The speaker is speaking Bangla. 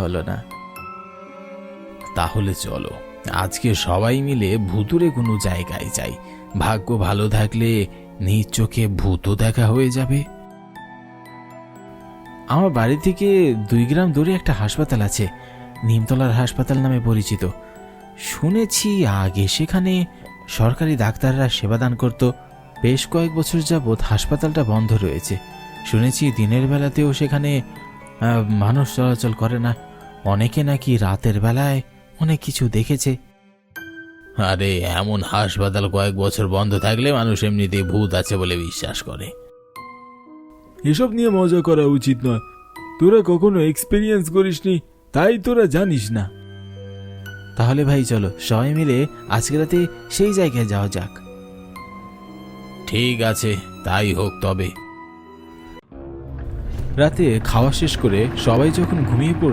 হলো না। তাহলে চলো আজকে সবাই মিলে ভুতুরে কোনো জায়গায় যাই। ভাগ্য ভালো থাকলে নিজ চোখে ভূতও দেখা হয়ে যাবে। আমার বাড়ি থেকে 2 গ্রাম দূরে একটা হাসপাতাল আছে, নিমতলার হাসপাতাল নামে পরিচিত। শুনেছি আগে সেখানে সরকারি ডাক্তাররা সেবাদান করত। বেশ কয়েক বছর যাবৎ হাসপাতালটা বন্ধ রয়েছে। শুনেছি দিনের বেলাতেও সেখানে মানুষ চলাচল করে না। অনেকে নাকি রাতের বেলায় অনেক কিছু দেখেছে। আরে এমন হাসপাতাল কয়েক বছর বন্ধ থাকলে মানুষ এমনিতেই ভূত আছে বলে বিশ্বাস করে। এসব নিয়ে মজা করা উচিত নয়। তোরা কখনো এক্সপেরিয়েন্স করিসনি, তাই তোরা জানিস না। তাহলে ভাই চলো সবাই মিলে আজকে রাতে সেই জায়গায় যাওয়া যাক। ঠিক আছে, তাই হোক তবে। রাতে খাওয়া শেষ করে সবাই যখন ঘুমিয়ে পড়ল